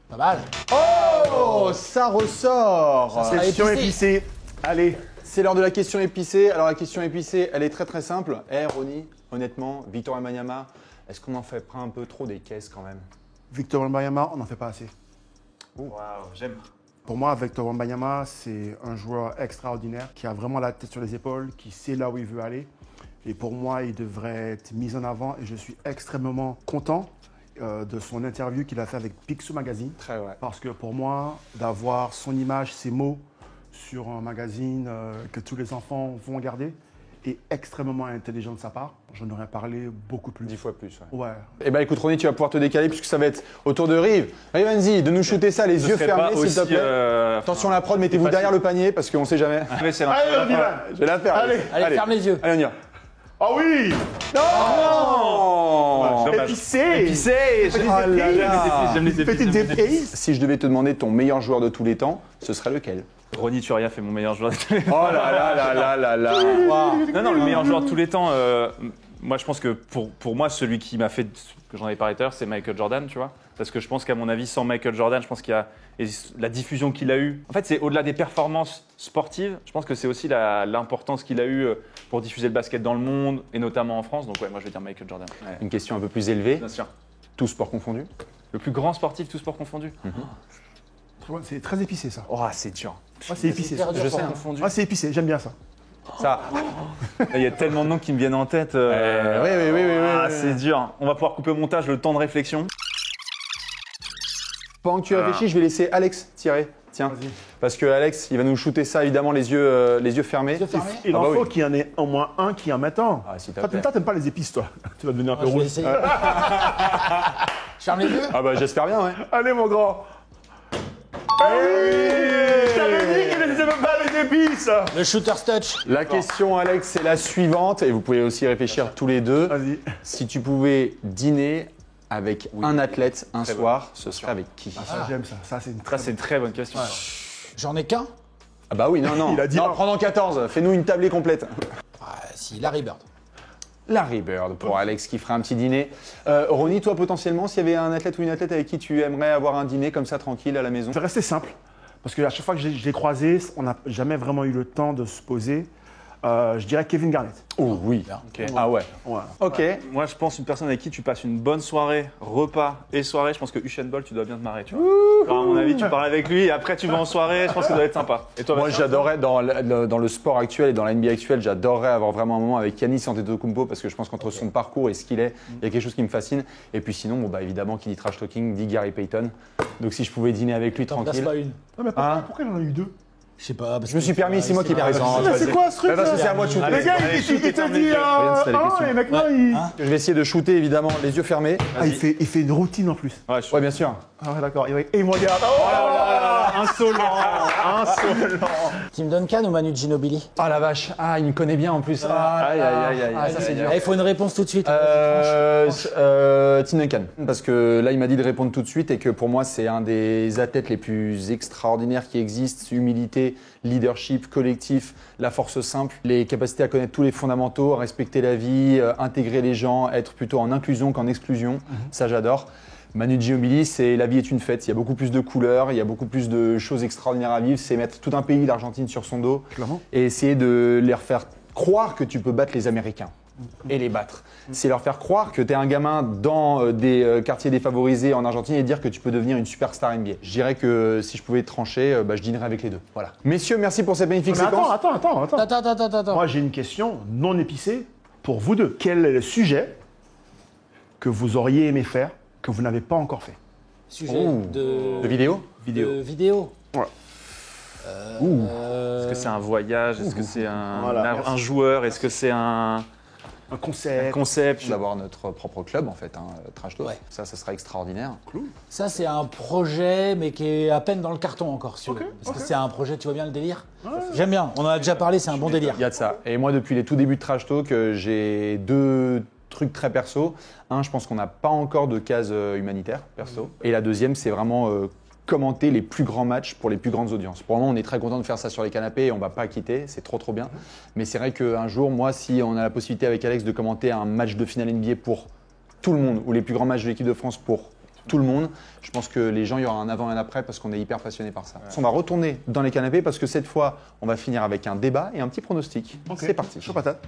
B: Pas mal.
A: Oh, ça ressort.
B: sera
D: Question
B: épicé.
D: épicée. Allez.
A: C'est l'heure de la question épicée. Alors la question épicée, elle est très très simple. Ronnie, honnêtement, Victor Wembanyama, est-ce qu'on en fait pas un peu trop des caisses quand même?
D: Victor Wembanyama, on n'en fait pas assez.
C: Waouh, j'aime.
D: Pour moi, Victor Wembanyama, c'est un joueur extraordinaire qui a vraiment la tête sur les épaules, qui sait là où il veut aller. Et pour moi, il devrait être mis en avant. Et je suis extrêmement content de son interview qu'il a fait avec Picsou Magazine.
A: Très vrai.
D: Parce que pour moi, d'avoir son image, ses mots sur un magazine que tous les enfants vont regarder est extrêmement intelligent de sa part. J'en aurais parlé beaucoup plus.
A: 10 fois plus. Ouais.
D: Ouais.
A: Eh ben écoute Ronnie, tu vas pouvoir te décaler puisque ça va être au tour de Rive. Allez vas-y, de nous shooter ça les yeux fermés s'il te plaît. Attention la prod, mettez-vous
C: facile.
A: derrière le panier parce qu'on sait jamais.
C: Allez, c'est
D: Allez,
C: là.
D: on y va.
A: Je vais la faire.
B: Allez, ferme les yeux.
A: Allez, on y va.
D: Ah oui.
A: Non
D: Épicé.
C: Épicé.
D: Petites
A: Oh là
D: épices.
A: là.
C: J'aime les épices.
D: Petites épices.
A: Si je devais te demander ton meilleur joueur de tous les temps, ce serait lequel?
C: Ronnie Turia fait mon meilleur joueur de tous les temps.
A: Oh là là là là là là.
C: Non, le meilleur joueur de tous les temps. Moi, je pense que pour moi, celui qui m'a fait, que j'en avais parlé tout à l'heure, c'est Michael Jordan, tu vois. Parce que je pense qu'à mon avis, sans Michael Jordan, je pense qu'il y a et la diffusion qu'il a eue. En fait, c'est au-delà des performances sportives, je pense que c'est aussi l'importance qu'il a eue pour diffuser le basket dans le monde, et notamment en France. Donc ouais, moi je vais dire Michael Jordan. Ouais.
A: Une question un peu plus élevée,
C: Bien sûr.
A: tout sport confondu.
C: Le plus grand sportif, tout sport confondu.
D: C'est très épicé ça.
C: Oh, c'est dur.
D: Ah, c'est épicé. Ça.
B: Je sais.
C: Confondu.
D: Ah, c'est épicé, j'aime bien ça.
A: Ça.
C: Il y a tellement de noms qui me viennent en tête.
A: Oui.
C: Ah, c'est dur. On va pouvoir couper au montage le temps de réflexion.
A: Pendant que tu réfléchis, je vais laisser Alex tirer. Tiens.
D: Vas-y.
A: Parce que Alex, il va nous shooter ça évidemment les yeux fermés.
B: Yeux fermés.
D: Il
A: Ah
D: en
A: bah
D: faut
A: oui.
D: qu'il y en ait au moins un qui en mette un.
A: Ah, s'il te
D: Toi,
A: plaît.
D: t'aimes pas les épices, toi. Tu vas devenir un peu
B: Moi, je vais
D: rouge.
B: essayer. Je ferme les yeux.
A: Ah bah j'espère bien, ouais.
D: Allez, mon grand. Je t'avais dit qu'il ne faisait pas les épices.
B: Le shooter's touch.
A: La question, Alex, c'est la suivante, et vous pouvez aussi réfléchir tous les deux.
D: Vas-y.
A: Si tu pouvais dîner avec un athlète un
C: Très
A: soir, ce serait avec qui?
D: Ça, j'aime ça. Ça, c'est une
C: Ça,
D: très
C: c'est une très bonne question.
B: J'en ai qu'un.
A: Ah bah oui, non.
D: Il a dit
A: non,
D: un.
A: prends dans 14, fais-nous une tablée complète.
B: Si, Larry Bird.
A: Larry Bird pour Alex qui fera un petit dîner. Ronnie, toi potentiellement, s'il y avait un athlète ou une athlète avec qui tu aimerais avoir un dîner comme ça tranquille à la maison?
D: Je vais rester simple, parce que à chaque fois que je l'ai croisé, on n'a jamais vraiment eu le temps de se poser. Je dirais Kevin Garnett.
A: Oh oui.
C: Ok.
A: Ah ouais.
D: Ouais.
A: Ok.
C: Moi, je pense une personne avec qui tu passes une bonne soirée, repas et soirée. Je pense que Usain Bolt, tu dois bien te marrer, tu vois. Genre, à mon avis, tu parles avec lui et après tu vas en soirée. Je pense que ça doit être sympa. Et toi,
A: Moi,
C: Bastien?
A: j'adorais, dans le sport actuel et dans la NBA actuelle, j'adorerais avoir vraiment un moment avec Giannis Antetokounmpo parce que je pense qu'entre son parcours et ce qu'il est, il y a quelque chose qui me fascine. Et puis sinon, bon, bah, évidemment, qui dit trash talking, dit Gary Payton. Donc si je pouvais dîner avec lui
B: T'en places
A: tranquille.
B: pas une.
D: Non, mais pourquoi il en a eu deux?
B: Je sais pas.
A: Je me suis permis, c'est moi qui présente.
D: Mais c'est quoi ce truc
A: Parce
D: là
A: que c'est à moi de shooter.
D: Le gars,
C: Allez,
D: il
C: shoot,
D: te dit
C: termine le jeu.
A: Regarde, c'était la
D: ah,
A: question.
D: et maintenant, il...
A: Je vais essayer de shooter évidemment les yeux fermés.
D: Ah, il fait une routine en plus.
C: Ouais,
A: Ouais, bien sûr.
D: Ah ouais, d'accord. Et il me regarde.
C: insolent.
B: Tim Duncan ou Manu Ginobili?
A: Ah la vache, il me connaît bien en plus.
C: Aïe, aïe, aïe,
A: Ah, ça c'est dur.
B: Il faut une réponse tout de suite.
A: Tim Duncan, parce que là il m'a dit de répondre tout de suite et que pour moi c'est un des athlètes les plus extraordinaires qui existent. Humilité, leadership, collectif, la force simple, les capacités à connaître tous les fondamentaux, à respecter la vie, intégrer les gens, être plutôt en inclusion qu'en exclusion. Ça j'adore. Manu Ginobili, c'est la vie est une fête. Il y a beaucoup plus de couleurs, il y a beaucoup plus de choses extraordinaires à vivre. C'est mettre tout un pays, l'Argentine, sur son dos
D: Clairement.
A: et essayer de leur faire croire que tu peux battre les Américains et les battre. C'est leur faire croire que tu es un gamin dans des quartiers défavorisés en Argentine et dire que tu peux devenir une superstar NBA. Je dirais que si je pouvais trancher, je dînerais avec les deux. Voilà. Messieurs, merci pour cette magnifique
D: Mais
A: séquence.
D: attends. Moi, j'ai une question non épicée pour vous deux. Quel est le sujet que vous auriez aimé faire que vous n'avez pas encore fait?
B: Sujet
A: Oh.
B: de
A: De vidéo?
B: de vidéo.
D: Ouais.
C: Est-ce que c'est un voyage? Est-ce que c'est
D: Voilà,
C: un joueur? Est-ce que c'est un
D: Un concept.
C: concept?
A: D'avoir notre propre club en fait, Trash Talk.
B: Ouais.
A: Ça sera extraordinaire.
B: Ça, c'est un projet, mais qui est à peine dans le carton encore, si tu veux.
D: Ok,
B: Parce que
D: ok.
B: c'est un projet, tu vois bien le délire? J'aime bien, on en a déjà parlé, c'est un bon délire.
A: Il y a de ça. Et moi, depuis les tout débuts de Trash Talk, j'ai deux trucs très perso. Un, je pense qu'on n'a pas encore de case humanitaire, perso. Et la deuxième, c'est vraiment commenter les plus grands matchs pour les plus grandes audiences. Pour le moment, on est très content de faire ça sur les canapés et on ne va pas quitter, c'est trop bien. Mais c'est vrai qu'un jour, moi, si on a la possibilité avec Alex de commenter un match de finale NBA pour tout le monde, ou les plus grands matchs de l'équipe de France pour tout le monde, je pense que les gens, il y aura un avant et un après parce qu'on est hyper passionnés par ça. On va retourner dans les canapés parce que cette fois, on va finir avec un débat et un petit pronostic.
D: Ok.
A: C'est parti.
D: Chaud patate.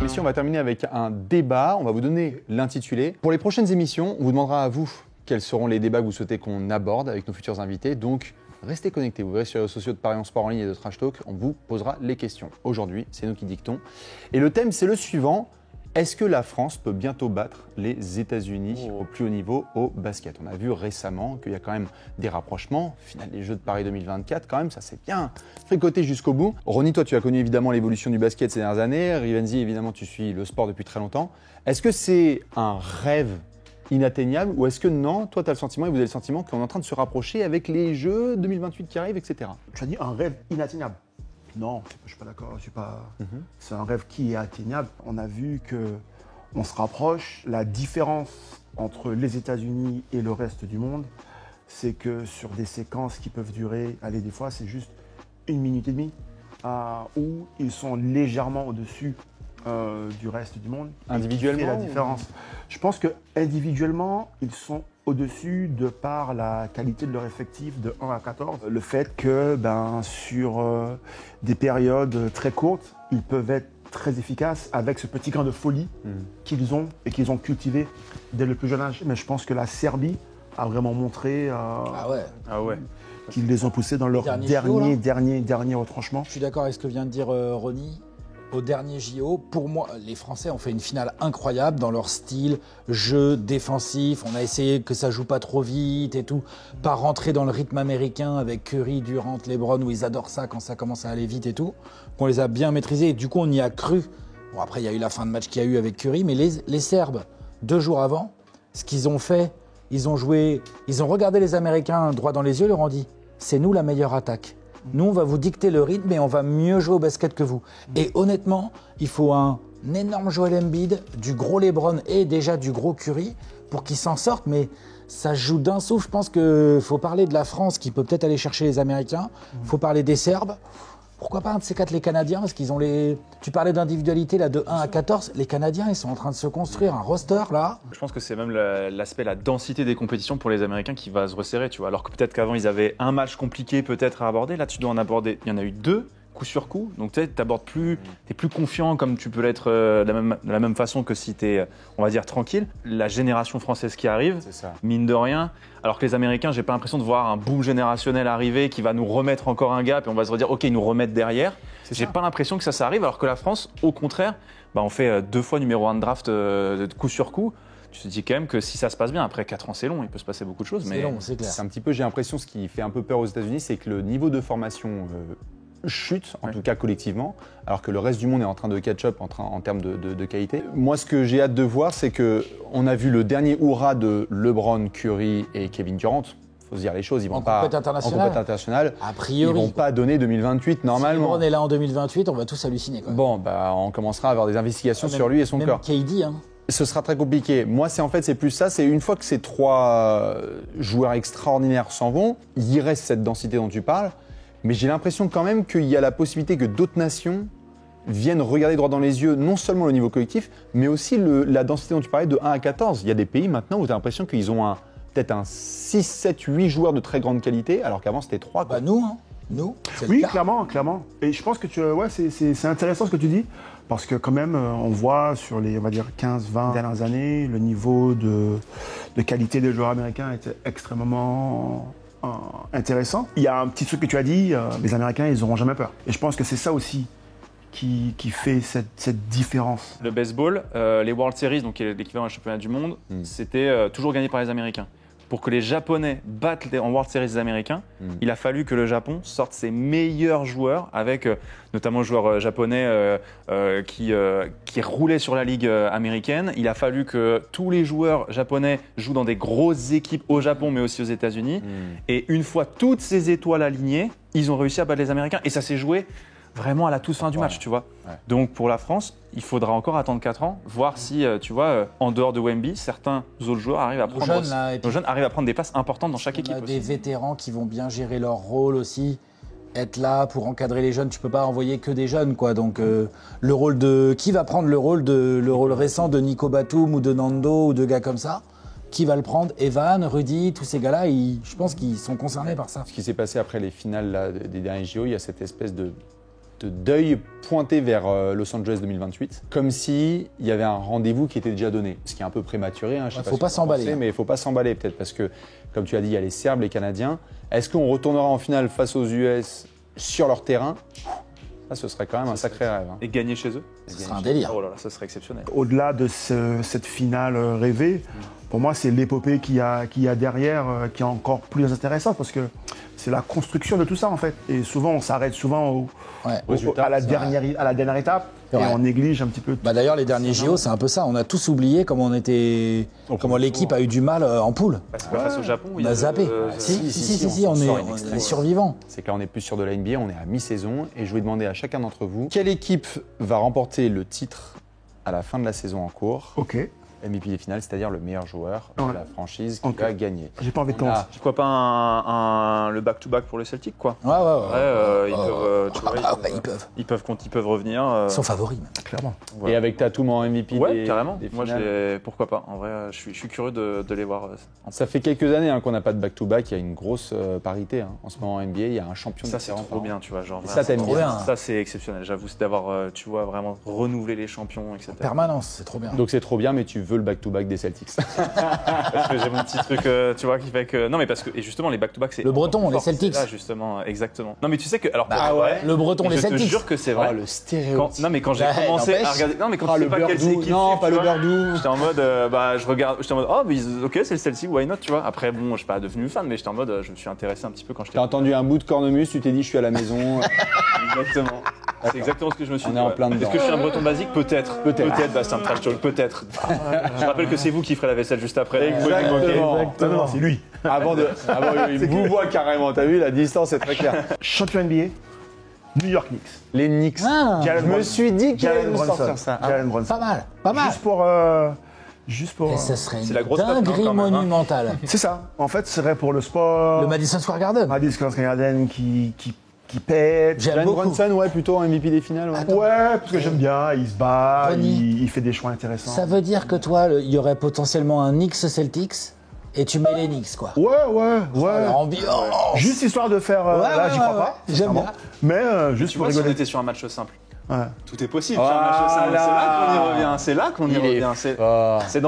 A: Messieurs, on va terminer avec un débat. On va vous donner l'intitulé. Pour les prochaines émissions, on vous demandera à vous quels seront les débats que vous souhaitez qu'on aborde avec nos futurs invités. Donc, restez connectés. Vous verrez sur les réseaux sociaux de Paris en Sport en ligne et de Trash Talk, on vous posera les questions. Aujourd'hui, c'est nous qui dictons. Et le thème, c'est le suivant. Est-ce que la France peut bientôt battre les États-Unis au plus haut niveau au basket? On a vu récemment qu'il y a quand même des rapprochements. Finale des Jeux de Paris 2024, quand même, ça s'est bien fricoté jusqu'au bout. Ronnie, toi, tu as connu évidemment l'évolution du basket ces dernières années. Rivenzi, évidemment, tu suis le sport depuis très longtemps. Est-ce que c'est un rêve inatteignable ou est-ce que non, toi, tu as le sentiment et vous avez le sentiment qu'on est en train de se rapprocher avec les Jeux 2028 qui arrivent, etc.
D: Tu as dit un rêve inatteignable. Non, je ne suis pas d'accord. C'est un rêve qui est atteignable. On a vu qu'on se rapproche. La différence entre les États-Unis et le reste du monde, c'est que sur des séquences qui peuvent durer, allez, des fois, c'est juste 1 minute et demie, où ils sont légèrement au-dessus du reste du monde.
A: Individuellement
D: Et la
A: ou-
D: différence. Je pense que individuellement, ils sont au-dessus de par la qualité de leur effectif de 1 à 14. Le fait que sur des périodes très courtes, ils peuvent être très efficaces avec ce petit grain de folie qu'ils ont et qu'ils ont cultivé dès le plus jeune âge. Mais je pense que la Serbie a vraiment montré
B: Ah ouais,
C: Ah ouais.
D: qu'ils les ont poussés dans leur
B: Dernier
D: dernier retranchement.
B: je suis d'accord avec ce que vient de dire Ronnie. Au dernier JO, pour moi, les Français ont fait une finale incroyable dans leur style, jeu défensif. On a essayé que ça joue pas trop vite et tout, pas rentrer dans le rythme américain avec Curry, Durant, LeBron, où ils adorent ça quand ça commence à aller vite et tout. On les a bien maîtrisés et du coup, on y a cru. Bon, après, il y a eu la fin de match qu'il y a eu avec Curry, mais les Serbes, 2 jours avant, ce qu'ils ont fait, ils ont regardé les Américains droit dans les yeux, leur ont dit « c'est nous la meilleure attaque ». Nous, on va vous dicter le rythme et on va mieux jouer au basket que vous. Et honnêtement, il faut un un énorme Joel Embiid, du gros LeBron et déjà du gros Curry pour qu'ils s'en sortent, mais ça joue d'un souffle. Je pense qu'il faut parler de la France qui peut peut-être aller chercher les Américains, il faut parler des Serbes. Pourquoi pas un de ces quatre les Canadiens, parce qu'ils ont les... Tu parlais d'individualité là de 1 à 14, les Canadiens ils sont en train de se construire un roster là.
C: Je pense que c'est même l'aspect, la densité des compétitions pour les Américains qui va se resserrer, tu vois. Alors que peut-être qu'avant ils avaient un match compliqué peut-être à aborder, là tu dois en aborder, il y en a eu 2. Coup sur coup, donc tu t'abordes plus, t'es plus confiant comme tu peux l'être de la même façon que si t'es, on va dire, tranquille. La génération française qui arrive, mine de rien, alors que les Américains, j'ai pas l'impression de voir un boom générationnel arriver qui va nous remettre encore un gap et on va se redire, ok, ils nous remettent derrière. J'ai pas l'impression que ça arrive, alors que la France, au contraire, bah, on fait 2 fois numéro 1 de draft de coup sur coup. Tu te dis quand même que si ça se passe bien, après 4 ans c'est long, il peut se passer beaucoup de choses.
B: C'est long, c'est clair.
A: C'est un petit peu, j'ai l'impression, ce qui fait un peu peur aux États-Unis, c'est que le niveau de formation chute, en tout cas collectivement, alors que le reste du monde est en train de catch-up en termes de qualité. Moi, ce que j'ai hâte de voir, c'est qu'on a vu le dernier hurrah de LeBron, Curry et Kevin Durant. Il faut se dire les choses, ils vont pas en compétition internationale.
B: A priori,
A: ils vont pas donner 2028 normalement.
B: Si LeBron est là en 2028, on va tous halluciner. Quoi.
A: Bon, bah, on commencera à avoir des investigations sur lui et son corps.
B: KD, hein.
A: Ce sera très compliqué. Moi, c'est plus ça. C'est une fois que ces 3 joueurs extraordinaires s'en vont, il reste cette densité dont tu parles. Mais j'ai l'impression quand même qu'il y a la possibilité que d'autres nations viennent regarder droit dans les yeux non seulement le niveau collectif, mais aussi la densité dont tu parlais de 1 à 14. Il y a des pays maintenant où tu as l'impression qu'ils ont peut-être un 6, 7, 8 joueurs de très grande qualité, alors qu'avant c'était 3.
B: Bah nous, hein. Nous, c'est
D: oui,
B: le cas.
D: clairement. Et je pense que c'est intéressant ce que tu dis, parce que quand même, on voit sur les, on va dire, 15-20 dernières années, le niveau de qualité des joueurs américains était extrêmement intéressant. Il y a un petit truc que tu as dit, les Américains, ils n'auront jamais peur. Et je pense que c'est ça aussi qui fait cette différence.
C: Le baseball, les World Series, donc l'équivalent du championnat du monde, c'était toujours gagné par les Américains. Pour que les Japonais battent en World Series les Américains, il a fallu que le Japon sorte ses meilleurs joueurs, avec notamment le joueur japonais qui roulait sur la ligue américaine. Il a fallu que tous les joueurs japonais jouent dans des grosses équipes au Japon, mais aussi aux États-Unis. Et une fois toutes ces étoiles alignées, ils ont réussi à battre les Américains. Et ça s'est joué vraiment à la toute fin du match, tu vois. Ouais. Donc pour la France, il faudra encore attendre 4 ans, voir si, tu vois, en dehors de Wemby, certains autres joueurs arrivent à prendre des places importantes dans chaque équipe.
B: On a des vétérans qui vont bien gérer leur rôle aussi, être là pour encadrer les jeunes. Tu peux pas envoyer que des jeunes, quoi. Donc le rôle de qui va prendre le rôle récent de Nico Batum ou de Nando ou de gars comme ça? Qui va le prendre? Evan, Rudy, tous ces gars-là, je pense qu'ils sont concernés par ça.
A: Ce qui s'est passé après les finales là, des derniers JO, il y a cette espèce de deuil pointé vers Los Angeles 2028, comme s'il y avait un rendez-vous qui était déjà donné. Ce qui est un peu prématuré, hein, je sais pas
B: faut
A: si
B: pas s'emballer.
A: Mais il ne faut pas s'emballer peut-être, parce que, comme tu as dit, il y a les Serbes, les Canadiens. Est-ce qu'on retournera en finale face aux US sur leur terrain? Ça, ce serait quand même un sacré rêve. Hein.
C: Et gagner chez eux?
B: Ce serait un délire.
C: Oh là là, ça serait exceptionnel.
D: Au-delà de cette finale rêvée, pour moi, c'est l'épopée qu'il y a derrière qui est encore plus intéressante, parce que c'est la construction de tout ça, en fait. Et souvent, on s'arrête souvent à la dernière étape, et on néglige un petit peu.
B: Bah d'ailleurs, les derniers JO, c'est un peu ça. On a tous oublié comment l'équipe a eu du mal en poule.
C: Bah, c'est pas face au Japon.
B: On a zappé. Si, on est survivants.
A: C'est que là, on est plus sûr de la NBA, on est à mi-saison, et je vais demander à chacun d'entre vous, quelle équipe va remporter le titre à la fin de la saison en cours?
D: Ok.
A: MVP des finales, c'est-à-dire le meilleur joueur de la franchise qui va gagner.
D: J'ai pas envie de commencer.
C: Pourquoi pas le back-to-back pour les Celtics, quoi.
B: Ouais.
C: Ils peuvent revenir.
B: Ils sont favoris, même.
D: Clairement.
A: Voilà. Et avec Tatum en MVP
C: carrément.
A: des
C: moi,
A: finales.
C: pourquoi pas. En vrai, je suis curieux de les voir.
A: Ça fait quelques années qu'on n'a pas de back-to-back. Il y a une grosse parité. Hein. En ce moment en NBA, il y a un champion
C: différent.
A: Ça,
C: c'est trop bien, tu vois. Genre,
A: ça, t'aimes bien.
C: Ça, c'est exceptionnel. J'avoue, c'est d'avoir, tu vois, vraiment renouvelé les champions, etc.
B: En permanence, c'est trop bien.
A: Donc c'est trop bien, mais tu veux le back-to-back des Celtics.
C: Parce que j'ai mon petit truc, tu vois, qui fait que. Non, mais parce que. Et justement, les back-to-back, c'est.
B: Le Breton, les Celtics.
C: Là, justement, exactement. Non, mais tu sais que. Alors,
B: le Breton, les Celtics.
C: Je te jure que c'est vrai.
A: Le stéréotype.
C: Non, mais quand j'ai commencé à regarder. Non, mais quand tu sais pas quelle équipe.
A: Non, pas le Bordeaux.
C: J'étais en mode. Je regarde. J'étais en mode. Oh, mais ok, c'est le Celtic, why not, tu vois. Après, bon, je suis pas devenu fan, mais j'étais en mode. Je me suis intéressé un petit peu quand j'étais.
A: T'as entendu un bout de cornemuse, tu t'es dit, je suis à la maison.
C: Exactement. C'est exactement ce que je me suis dit.
A: On est en plein dedans.
C: Est-ce que je suis un breton basique? Peut-être. Bastien Trash Talk, peut-être. Je rappelle que c'est vous qui ferez la vaisselle juste après.
A: Exactement.
D: Non, c'est lui.
A: Il vous voit carrément, t'as vu, la distance est très claire.
D: Champion NBA, New York Knicks.
A: Les Knicks.
B: Ah,
A: Je me suis dit qu'il allait
D: Jalen
A: nous
D: Brunson.
A: sortir ça.
D: Jalen Brunson.
B: pas mal, pas mal.
D: Juste pour.
B: Et ce serait
C: C'est
B: une
C: la grosse note,
B: dinguerie
C: quand même, hein.
B: monumentale.
D: C'est ça. En fait, ce serait pour le sport.
B: Le Madison Square Garden.
D: Madison Square Garden qui pète.
B: J'aime
A: Jalen
B: beaucoup.
A: Brunson, ouais, plutôt en MVP des finales. Ouais.
D: Ouais, parce que j'aime bien. Il se bat,
B: Ronnie.
D: il fait des choix intéressants.
B: Ça veut dire que toi, il y aurait potentiellement un Knicks Celtics et tu mets les Knicks, quoi.
D: Ouais.
B: Ambiance.
D: Juste histoire de faire. Là,
B: ouais,
D: j'y crois
B: ouais,
D: pas.
B: ouais. J'aime
D: sincèrement.
B: bien.
D: Mais juste
C: Tu
D: pour
C: vois, si on
D: rigoler.
C: était sur un match simple.
D: Ouais.
C: Tout est possible sur un match simple. C'est là qu'on y revient. C'est là qu'on y revient. C'est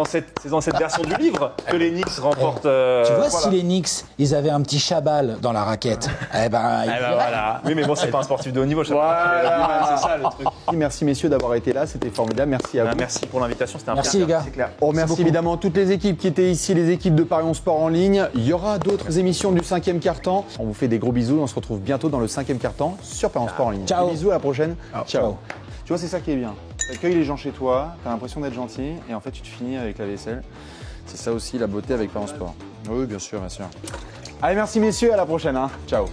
C: dans cette version du livre que les Knicks remportent.
B: Tu vois,
C: voilà.
B: si les Knicks, ils avaient un petit chabal dans la raquette, eh ben, ils iraient.
C: Voilà. Oui, mais bon, c'est pas un sportif de haut niveau.
A: Voilà.
C: C'est ça le truc.
A: Merci messieurs d'avoir été là, c'était formidable. Merci à vous.
C: Merci pour l'invitation. C'était un
B: Merci
C: plaisir.
B: les gars.
D: C'est clair.
A: On remercie évidemment toutes les équipes qui étaient ici, les équipes de Paris 11 Sport en ligne. Il y aura d'autres émissions du 5e quart-temps. On vous fait des gros bisous. On se retrouve bientôt dans le 5e quart-temps sur Paris 11 Sport en ligne.
B: Ciao.
A: Des bisous, à la prochaine.
B: Ciao.
A: Tu vois, c'est ça qui est bien. Tu accueilles les gens chez toi, tu as l'impression d'être gentil et en fait, tu te finis avec la vaisselle. C'est ça aussi la beauté avec Paris 11 Sport. Oui, bien sûr, bien sûr. Allez, merci messieurs, à la prochaine. Hein. Ciao.